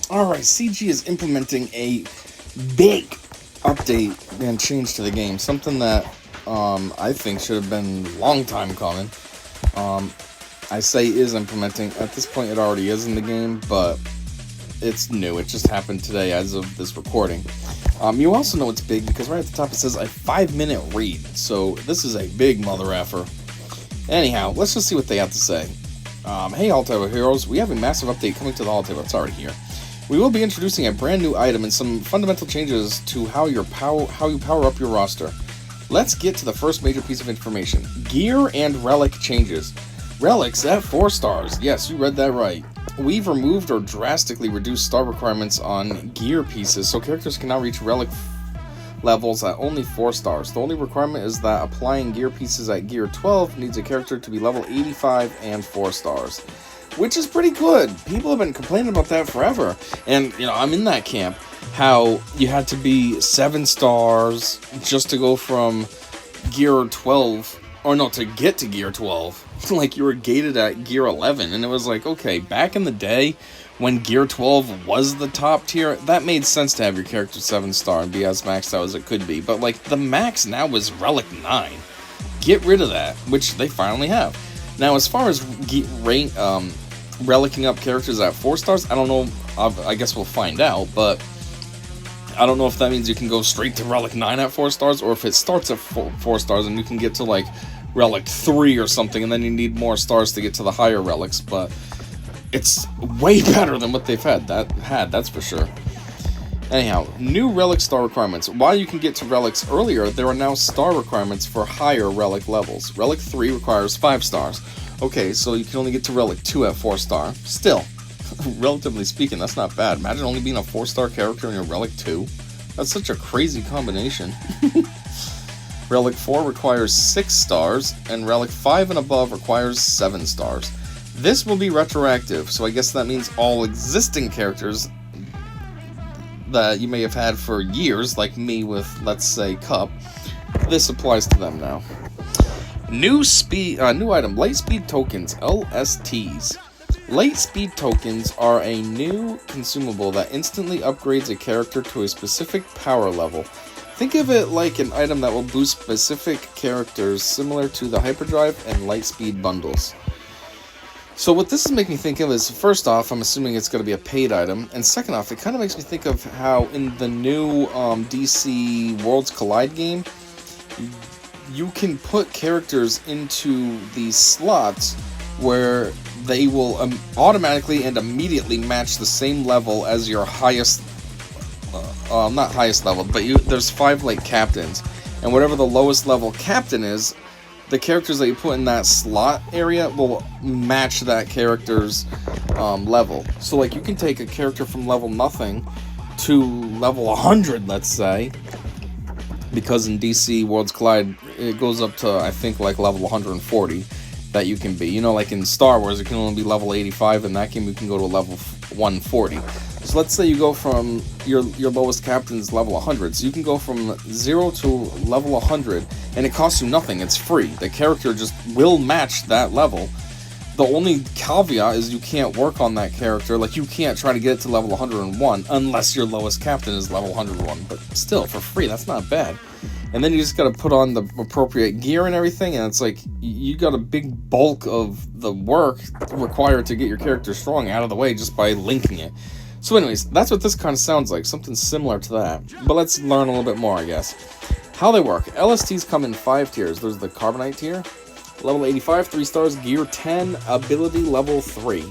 Alright, CG is implementing a big update and change to the game. Something that I think should have been a long time coming. I say is implementing. At this point, it already is in the game, but it's new. It just happened today as of this recording. You also know it's big because right at the top it says a 5-minute read. So this is a big mother effer. Anyhow, let's just see what they have to say. Hey, All-Table Heroes, we have a massive update coming to the All-Table. It's already here. We will be introducing a brand new item and some fundamental changes to how you power up your roster. Let's get to the first major piece of information. Gear and relic changes. Relics at 4 stars. Yes, you read that right. We've removed or drastically reduced star requirements on gear pieces, so characters can now reach relic levels at only 4 stars. The only requirement is that applying gear pieces at gear 12 needs a character to be level 85 and 4 stars. Which is pretty good. People have been complaining about that forever. And, I'm in that camp. How you had to be 7 stars just to go from gear 12, or no, to get to gear 12. Like you were gated at gear 11. And it was like, okay, back in the day, when gear 12 was the top tier, that made sense to have your character 7 star and be as maxed out as it could be. But, like, the max now is relic 9. Get rid of that, which they finally have. Now, as far as relicking up characters at 4 stars, I don't know, I guess we'll find out, but I don't know if that means you can go straight to relic 9 at 4 stars, or if it starts at 4 stars and you can get to, like, relic 3 or something, and then you need more stars to get to the higher relics, but it's way better than what they've had, that's for sure. Anyhow, new relic star requirements. While you can get to relics earlier, there are now star requirements for higher relic levels. Relic 3 requires 5 stars. Okay, so you can only get to relic 2 at 4 star. Still, relatively speaking, that's not bad. Imagine only being a 4-star character in your relic 2. That's such a crazy combination. Relic 4 requires 6 stars, and relic 5 and above requires 7 stars. This will be retroactive, so I guess that means all existing characters that you may have had for years, like me with, let's say, Cup, this applies to them now. New item, Light Speed Tokens, LSTs. Light Speed Tokens are a new consumable that instantly upgrades a character to a specific power level. Think of it like an item that will boost specific characters similar to the Hyperdrive and Light Speed bundles. So what this is making me think of is, first off, I'm assuming it's going to be a paid item, and second off, it kind of makes me think of how in the new DC Worlds Collide game, you can put characters into these slots where they will automatically and immediately match the same level as your highest, not highest level, but there's 5 like captains, and whatever the lowest level captain is, the characters that you put in that slot area will match that character's level. So, like, you can take a character from level nothing to level 100, let's say, because in DC Worlds Collide, it goes up to, I think, like, level 140 that you can be. Like in Star Wars, it can only be level 85. In that game, you can go to level 140. So let's say you go from your lowest captain's level 100. So you can go from 0 to level 100, and it costs you nothing. It's free. The character just will match that level. The only caveat is you can't work on that character. Like, you can't try to get it to level 101 unless your lowest captain is level 101. But still, for free, that's not bad. And then you just gotta put on the appropriate gear and everything, and it's like, you got a big bulk of the work required to get your character strong out of the way just by linking it. So anyways, that's what this kind of sounds like, something similar to that. But let's learn a little bit more, I guess. How they work. LSTs come in 5 tiers. There's the Carbonite tier, level 85, 3 stars, gear 10, ability level 3.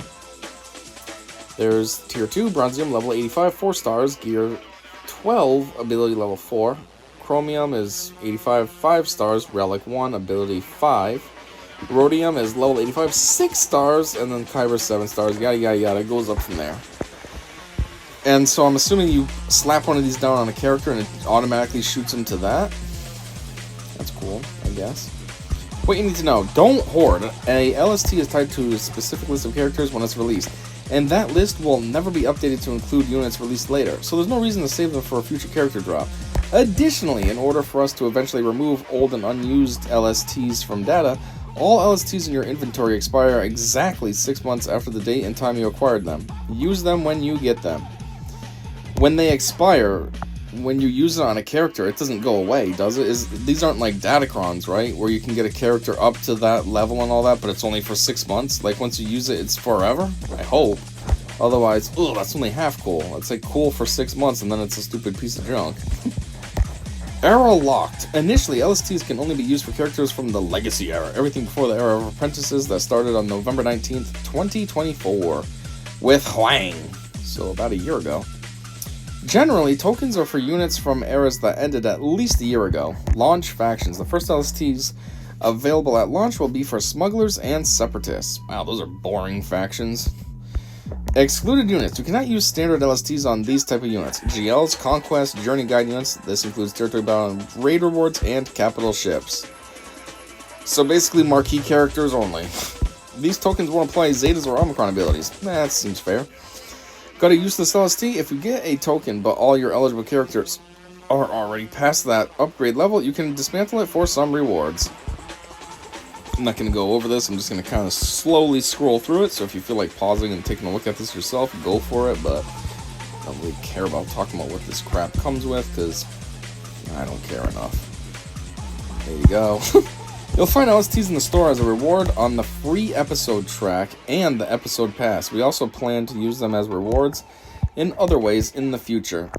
There's tier 2, Bronzium, level 85, 4 stars, gear 12, ability level 4. Chromium is 85, 5 stars, relic 1, ability 5. Rhodium is level 85, 6 stars, and then Kyber 7 stars, yada yada yada, it goes up from there. And so I'm assuming you slap one of these down on a character and it automatically shoots him to that. That's cool, I guess. What you need to know, don't hoard. A LST is tied to a specific list of characters when it's released, and that list will never be updated to include units released later, so there's no reason to save them for a future character drop. Additionally, in order for us to eventually remove old and unused LSTs from data, all LSTs in your inventory expire exactly 6 months after the date and time you acquired them. Use them when you get them. when they expire, when you use it on a character, it doesn't go away, does it? These aren't like Datacrons, right? Where you can get a character up to that level and all that, but it's only for 6 months. Like, once you use it, it's forever? I hope. Otherwise, ugh, that's only half cool. It's like cool for 6 months, and then it's a stupid piece of junk. Era locked. Initially, LSTs can only be used for characters from the Legacy era. Everything before the era of Apprentices that started on November 19th, 2024. With Huang. So, about a year ago. Generally, tokens are for units from eras that ended at least a year ago. Launch factions. The first LSTs available at launch will be for smugglers and separatists. Wow, those are boring factions. Excluded units. You cannot use standard LSTs on these type of units. GLs, Conquest, Journey Guide units. This includes territory bound raid rewards and capital ships. So basically marquee characters only. These tokens won't apply Zetas or Omicron abilities. That seems fair. Got a useless LST? If you get a token, but all your eligible characters are already past that upgrade level, you can dismantle it for some rewards. I'm not going to go over this. I'm just going to kind of slowly scroll through it. So if you feel like pausing and taking a look at this yourself, go for it. But I don't really care about talking about what this crap comes with, because I don't care enough. There you go. You'll find LSTs in the store as a reward on the free episode track and the episode pass. We also plan to use them as rewards in other ways in the future.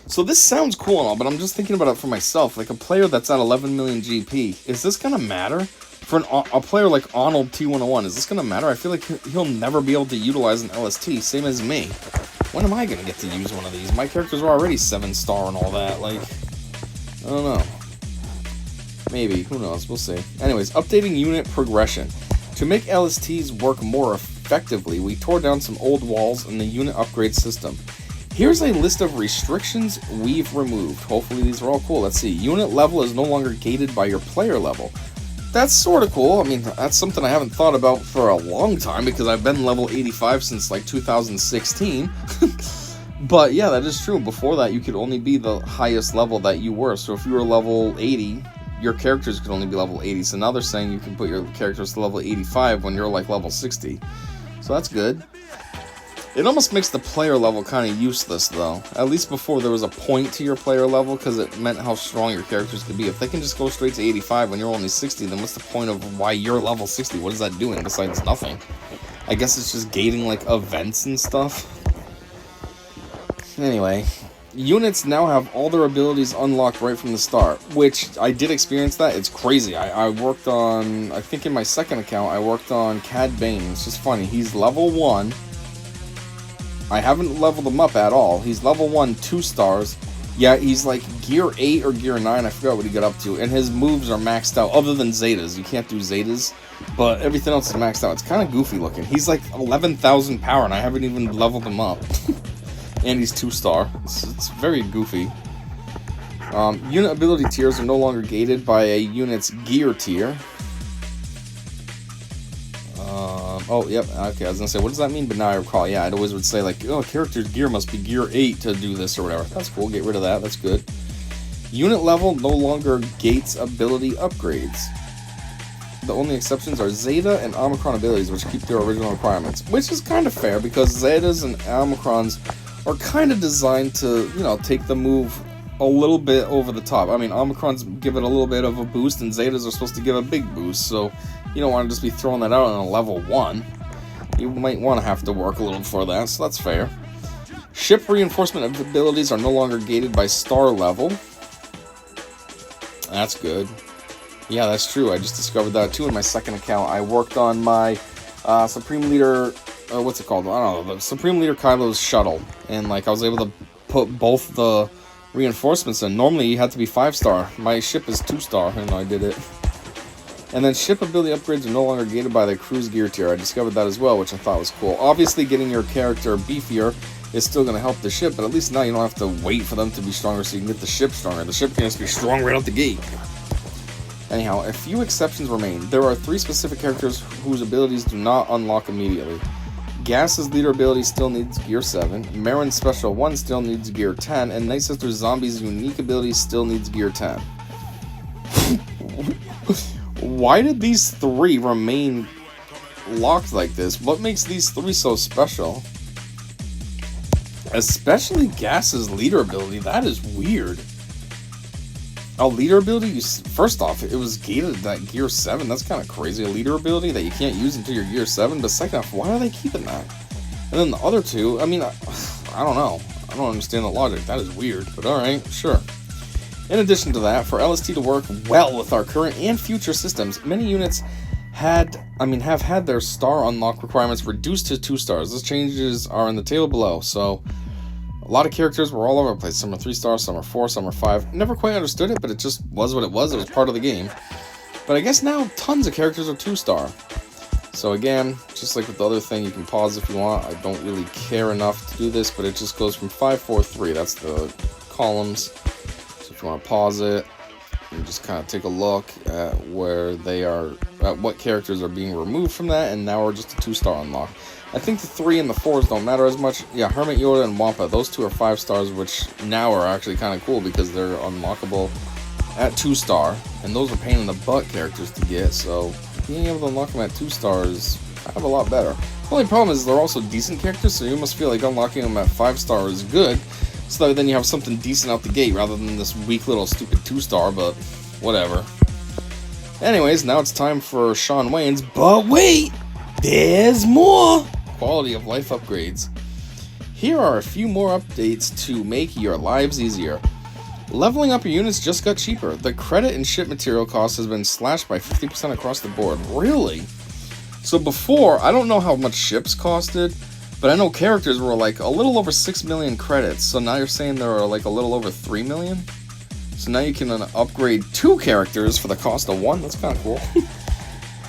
So this sounds cool and all, but I'm just thinking about it for myself. Like a player that's at 11 million GP, is this going to matter? For a player like Arnold T101, is this going to matter? I feel like he'll never be able to utilize an LST, same as me. When am I going to get to use one of these? My characters are already 7-star and all that. Like, I don't know. Maybe, who knows, we'll see. Anyways, updating unit progression. To make LSTs work more effectively, we tore down some old walls in the unit upgrade system. Here's a list of restrictions we've removed. Hopefully these are all cool. Let's see. Unit level is no longer gated by your player level. That's sort of cool. I mean, that's something I haven't thought about for a long time, because I've been level 85 since like 2016. But yeah, that is true. Before that, you could only be the highest level that you were. So if you were level 80... your characters could only be level 80, so now they're saying you can put your characters to level 85 when you're like level 60. So that's good. It almost makes the player level kind of useless, though. At least before there was a point to your player level, because it meant how strong your characters could be. If they can just go straight to 85 when you're only 60, then what's the point of why you're level 60? What is that doing besides nothing? I guess it's just gating like events and stuff. Anyway, units now have all their abilities unlocked right from the start, which I did experience that. It's crazy. I worked on, I think in my second account, I worked on Cad Bane. It's just funny. He's level 1. I haven't leveled him up at all. He's level 1, 2 stars. Yeah, he's like gear 8 or gear 9. I forgot what he got up to. And his moves are maxed out, other than Zetas. You can't do Zetas, but everything else is maxed out. It's kind of goofy looking. He's like 11,000 power, and I haven't even leveled him up. And he's 2-star. It's very goofy. Unit ability tiers are no longer gated by a unit's gear tier. Oh, yep, okay, I was gonna say, what does that mean? But now I recall, yeah, it always would say, like, oh, character's gear must be gear 8 to do this or whatever. That's cool, get rid of that, that's good. Unit level no longer gates ability upgrades. The only exceptions are Zeta and Omicron abilities, which keep their original requirements. Which is kind of fair, because Zetas and Omicrons are kind of designed to, you know, take the move a little bit over the top. I mean, Omicrons give it a little bit of a boost, and Zetas are supposed to give a big boost, so you don't want to just be throwing that out on a level 1. You might want to have to work a little for that, so that's fair. Ship reinforcement abilities are no longer gated by star level. That's good. Yeah, that's true. I just discovered that too in my second account. I worked on my Supreme Leader, what's it called? I don't know, the Supreme Leader Kylo's shuttle. And like I was able to put both the reinforcements in. Normally you had to be 5-star. My ship is 2-star, and I did it. And then ship ability upgrades are no longer gated by the cruise gear tier. I discovered that as well, which I thought was cool. Obviously, getting your character beefier is still going to help the ship, but at least now you don't have to wait for them to be stronger so you can get the ship stronger. The ship can just be strong right out the gate. Anyhow, a few exceptions remain. There are 3 specific characters whose abilities do not unlock immediately. Gas's leader ability still needs gear 7, Marin's special 1 still needs gear 10, and Night Sister Zombie's unique ability still needs gear 10. Why did these 3 remain locked like this? What makes these 3 so special? Especially Gas's leader ability. That is weird. A leader ability, first off, it was gated at Gear 7. That's kind of crazy. A leader ability that you can't use until you're Gear 7. But second off, why are they keeping that? And then the other two, I mean, I don't know. I don't understand the logic. That is weird. But alright, sure. In addition to that, for LST to work well with our current and future systems, many units have had their star unlock requirements reduced to 2 stars. Those changes are in the table below. So a lot of characters were all over the place. Some are 3 stars, some are 4, some are 5. Never quite understood it, but it just was what it was. It was part of the game. But I guess now tons of characters are 2-star. So again, just like with the other thing, you can pause if you want. I don't really care enough to do this, but it just goes from 5, 4, 3. That's the columns. So if you want to pause it, you just kind of take a look at where they are, at what characters are being removed from that, and now we're just a 2-star unlock. I think the 3 and the 4s don't matter as much. Yeah, Hermit Yoda and Wampa, those 2 are 5 stars, which now are actually kind of cool because they're unlockable at 2-star, and those are pain in the butt characters to get, so being able to unlock them at 2 stars kind of a lot better. The only problem is they're also decent characters, so you must feel like unlocking them at 5 star is good, so that then you have something decent out the gate rather than this weak little stupid 2-star, but whatever. Anyways, now it's time for Shawn Wayne's, but wait! There's more! Quality of life upgrades. Here are a few more updates to make your lives easier. Leveling up your units just got cheaper. The credit and ship material cost has been slashed by 50% across the board. Really? So before, I don't know how much ships costed, but I know characters were like a little over 6 million credits. So now you're saying there are like a little over 3 million? So now you can upgrade 2 characters for the cost of 1. That's kind of cool.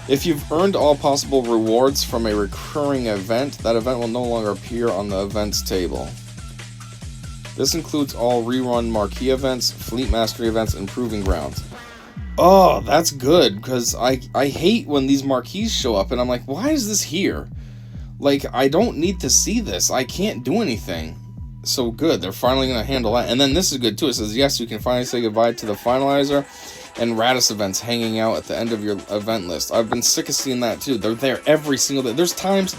If you've earned all possible rewards from a recurring event, that event will no longer appear on the events table. This includes all rerun marquee events, fleet mastery events, and proving grounds. Oh, that's good, because I hate when these marquees show up, and I'm like, why is this here? Like, I don't need to see this. I can't do anything. So good, they're finally going to handle that. And then this is good, too. It says, yes, you can finally say goodbye to the finalizer and Radis events hanging out at the end of your event list. I've been sick of seeing that, too. They're there every single day. There's times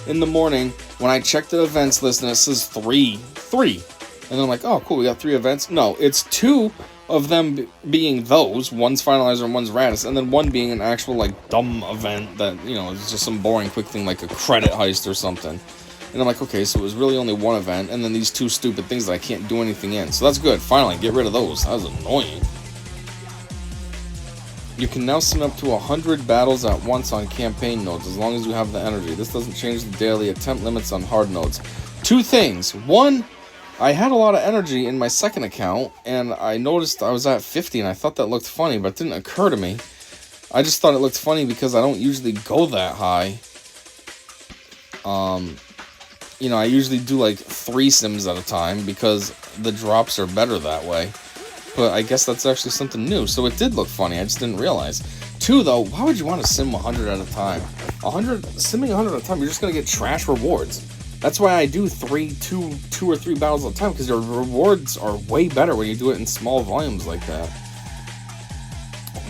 in the morning when I check the events list and it says 3. And I'm like, oh, cool, we got 3 events. No, it's 2 of them being those. One's finalizer and one's Radis. And then one being an actual, like, dumb event that, you know, is just some boring quick thing like a credit heist or something. And I'm like, okay, so it was really only 1 event. And then these 2 stupid things that I can't do anything in. So that's good. Finally, get rid of those. That was annoying. You can now send up to 100 battles at once on campaign nodes, as long as you have the energy. This doesn't change the daily attempt limits on hard nodes. 2 things. 1, I had a lot of energy in my second account, and I noticed I was at 50, and I thought that looked funny, but it didn't occur to me. I just thought it looked funny because I don't usually go that high. You know, I usually do like 3 sims at a time because the drops are better that way. But I guess that's actually something new, so it did look funny, I just didn't realize. 2, though, why would you want to sim 100 at a time? Simming 100 at a time, you're just going to get trash rewards. That's why I do 2 or 3 battles at a time, because your rewards are way better when you do it in small volumes like that.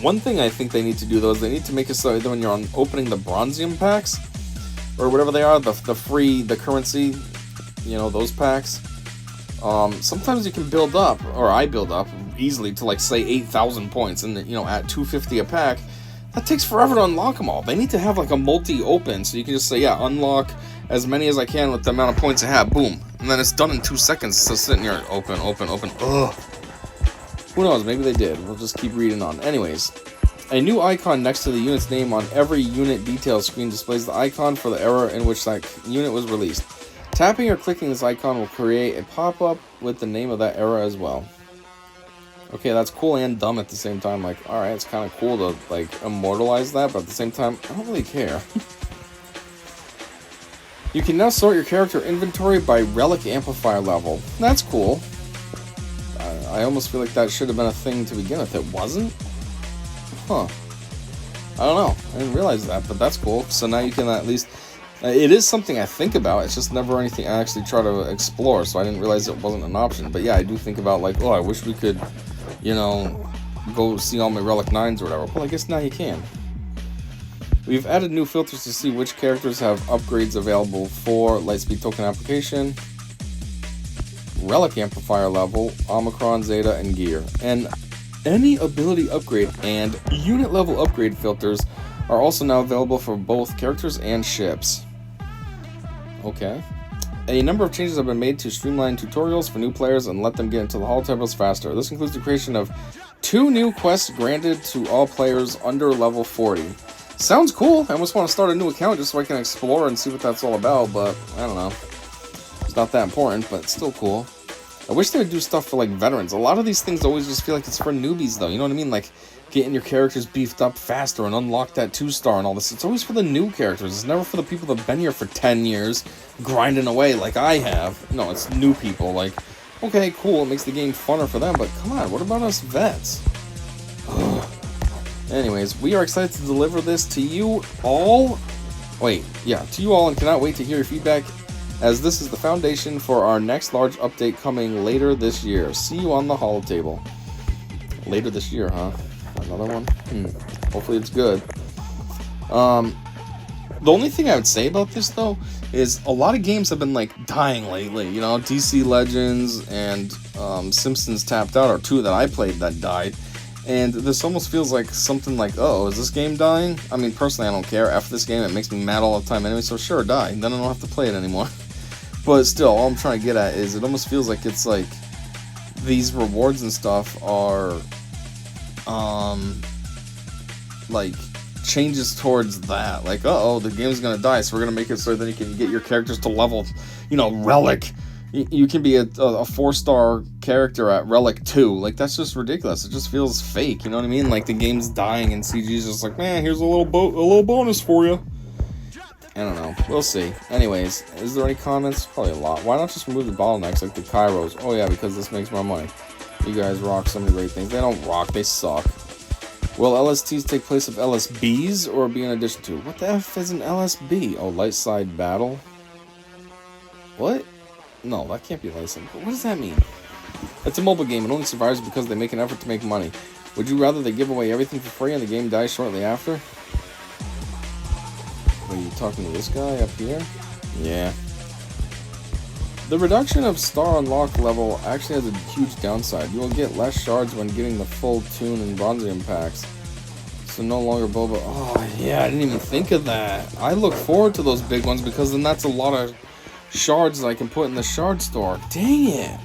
One thing I think they need to do, though, is they need to make it so that when you're opening the Bronzium packs, or whatever they are, the currency, you know, those packs, sometimes you can build up, or I build up, easily to, like, say, 8,000 points, and, you know, at 250 a pack, that takes forever to unlock them all. They need to have, like, a multi-open, so you can just say, yeah, unlock as many as I can with the amount of points I have, boom, and then it's done in 2 seconds, so sitting here, open, ugh. Who knows, maybe they did, we'll just keep reading on. Anyways, a new icon next to the unit's name on every unit details screen displays the icon for the era in which that unit was released. Tapping or clicking this icon will create a pop-up with the name of that era as well. Okay, that's cool and dumb at the same time. Like, alright, it's kind of cool to, like, immortalize that, but at the same time, I don't really care. You can now sort your character inventory by relic amplifier level. That's cool. I almost feel like that should have been a thing to begin with. It wasn't? Huh. I don't know. I didn't realize that, but that's cool. So now you can at least... it is something I think about. It's just never anything I actually try to explore, so I didn't realize it wasn't an option. But yeah, I do think about, like, oh, I wish we could, you know, go see all my Relic 9s or whatever. Well, I guess now you can. We've added new filters to see which characters have upgrades available for Lightspeed token application. relic amplifier level, Omicron, Zeta, and gear. And any ability upgrade and unit level upgrade filters are also now available for both characters and ships. Okay. A number of changes have been made to streamline tutorials for new players and let them get into the holotables faster. This includes the creation of 2 new quests granted to all players under level 40. Sounds cool. I almost want to start a new account just so I can explore and see what that's all about, but I don't know. It's not that important, but it's still cool. I wish they would do stuff for, like, veterans. A lot of these things always just feel like it's for newbies, though. You know what I mean? Like, getting your characters beefed up faster and unlock that 2-star and all this. It's always for the new characters. It's never for the people that have been here for 10 years, grinding away like I have. No, it's new people. Like, okay, cool, it makes the game funner for them, but come on, what about us vets? Ugh. Anyways, we are excited to deliver this to you all. To you all, and cannot wait to hear your feedback, as this is the foundation for our next large update coming later this year. See you on the holotable. Later this year, huh? Another one? Hopefully it's good. The only thing I would say about this, though, is a lot of games have been, like, dying lately. You know, DC Legends and Simpsons Tapped Out are 2 that I played that died. And this almost feels like something like, oh, is this game dying? I mean, personally, I don't care. After this game, it makes me mad all the time anyway, so sure, die. Then I don't have to play it anymore. But still, all I'm trying to get at is it almost feels like it's like these rewards and stuff are like changes towards that. Like, uh-oh, the game's gonna die, so we're gonna make it so then you can get your characters to level, you know, relic. You can be a 4-star character at relic 2. Like, that's just ridiculous. It just feels fake, you know what I mean? Like, the game's dying and CG's just like, man, here's a little bonus for you. I don't know. We'll see. Anyways, is there any comments? Probably a lot. Why not just remove the bottlenecks like the Kairos? Oh yeah, because this makes more money. You guys rock so many great things. They don't rock, they suck. Will LSTs take place of LSBs or be in addition to? What the F is an LSB? Oh, light side battle? What? No, that can't be light side. What does that mean? It's a mobile game. It only survives because they make an effort to make money. Would you rather they give away everything for free and the game dies shortly after? Are you talking to this guy up here? Yeah. The reduction of star unlock level actually has a huge downside. You will get less shards when getting the full tune and bronzium packs. So no longer Boba. Oh, yeah, I didn't even think of that. I look forward to those big ones because then that's a lot of shards that I can put in the shard store. Dang it.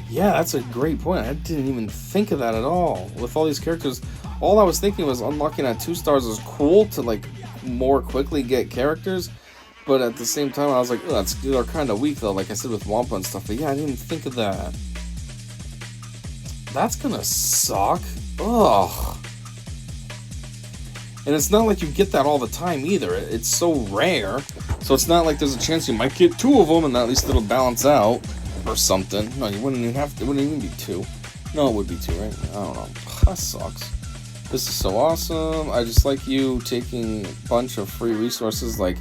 Yeah, that's a great point. I didn't even think of that at all. With all these characters, all I was thinking was unlocking at 2 stars is cool to, like, more quickly get characters, but at the same time I was like, oh, they're kind of weak though, like I said with Wampa and stuff. But yeah, I didn't even think of that. That's gonna suck. Ugh. And it's not like you get that all the time either. It's so rare, so it's not like there's a chance you might get 2 of them and at least it'll balance out or something. No, you wouldn't even have to. It wouldn't even be 2. No, it would be 2, right? I don't know. That sucks. This is so awesome. I just like you taking a bunch of free resources like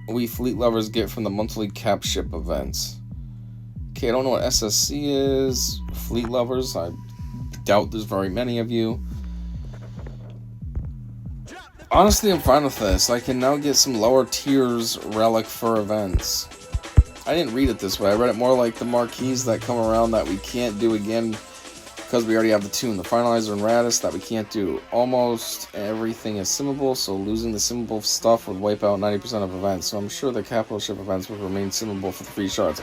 we fleet lovers get from the monthly cap ship events. Okay, I don't know what SSC is. Fleet lovers, I doubt there's very many of you. Honestly, I'm fine with this. I can now get some lower tiers relic for events. I didn't read it this way. I read it more like the marquees that come around that we can't do again because we already have the tune. The finalizer and Radis that we can't do. Almost everything is simmable, so losing the simmable stuff would wipe out 90% of events. So I'm sure the capital ship events would remain simmable for the free shards.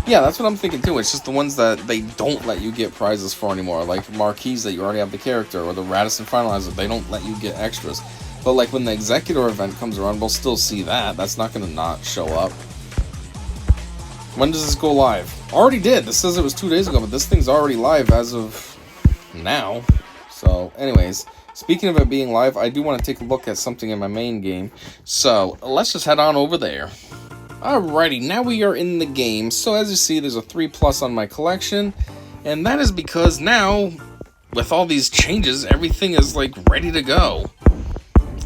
Yeah, that's what I'm thinking too. It's just the ones that they don't let you get prizes for anymore. Like marquees that you already have the character, or the Radis and finalizer, they don't let you get extras. But like when the Executor event comes around, we'll still see that. That's not going to not show up. When does this go live? Already did. This says it was 2 days ago, but this thing's already live as of now. So, anyways, speaking of it being live, I do want to take a look at something in my main game. So, let's just head on over there. Alrighty, now we are in the game. So, as you see, there's a 3+ on my collection. And that is because now, with all these changes, everything is, like, ready to go.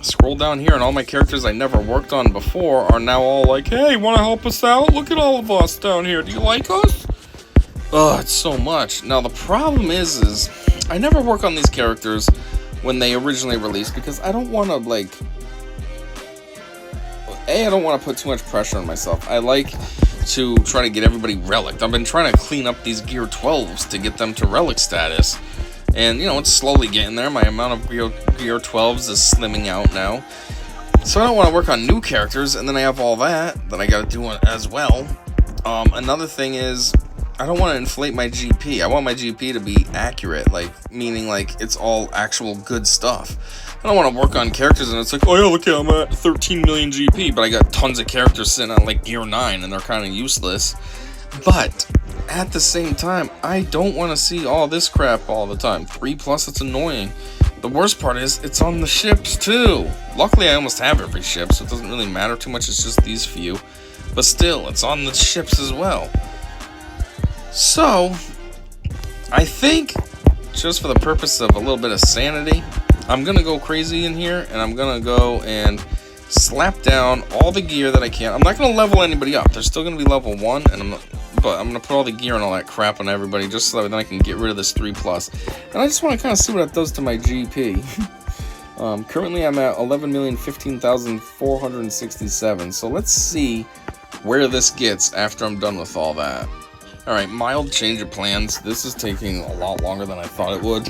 Scroll down here and all my characters I never worked on before are now all like, hey, want to help us out? Look at all of us down here. Do you like us? Ugh, it's so much. Now, the problem is I never work on these characters when they originally released because I don't want to, like... I don't want to put too much pressure on myself. I like to try to get everybody relic. I've been trying to clean up these gear 12s to get them to relic status. And, you know, it's slowly getting there. My amount of gear 12s is slimming out now. So I don't want to work on new characters, and then I have all that I got to do as well. Another thing is, I don't want to inflate my GP. I want my GP to be accurate, like, meaning, like, it's all actual good stuff. I don't want to work on characters and it's like, oh yeah, look, I'm at 13 million GP, but I got tons of characters sitting on, like, gear 9, and they're kind of useless. But at the same time, I don't want to see all this crap all the time. 3+, it's annoying. The worst part is, it's on the ships, too. Luckily, I almost have every ship, so it doesn't really matter too much. It's just these few. But still, it's on the ships as well. So, I think, just for the purpose of a little bit of sanity, I'm going to go crazy in here, and I'm going to go and slap down all the gear that I can. I'm not going to level anybody up. They're still going to be level 1, but I'm going to put all the gear and all that crap on everybody, just so that then I can get rid of this 3+. And I just want to kind of see what that does to my GP. Currently, I'm at 11,015,467, so let's see where this gets after I'm done with all that. Alright, mild change of plans. This is taking a lot longer than I thought it would.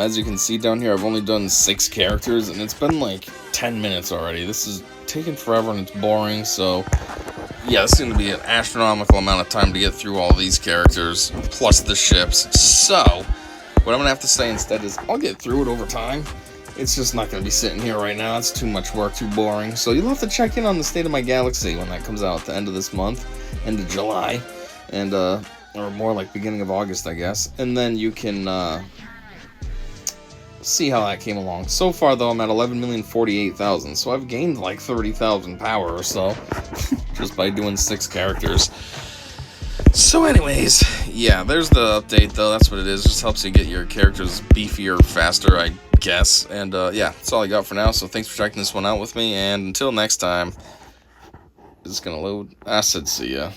As you can see down here, I've only done 6 characters, and it's been like 10 minutes already. This is taking forever, and it's boring, so yeah, it's going to be an astronomical amount of time to get through all these characters, plus the ships. So, what I'm going to have to say instead is, I'll get through it over time. It's just not going to be sitting here right now. It's too much work, too boring. So you'll have to check in on the State of My Galaxy when that comes out at the end of this month, end of July, and or more like beginning of August, I guess. And then you can see how that came along. So far, though, I'm at 11,048,000, so I've gained like 30,000 power or so just by doing 6 characters. So anyways, yeah, there's the update, though. That's what it is. Just helps you get your characters beefier faster, I guess. And yeah, that's all I got for now. So thanks for checking this one out with me, and until next time, it's gonna load. I said see ya.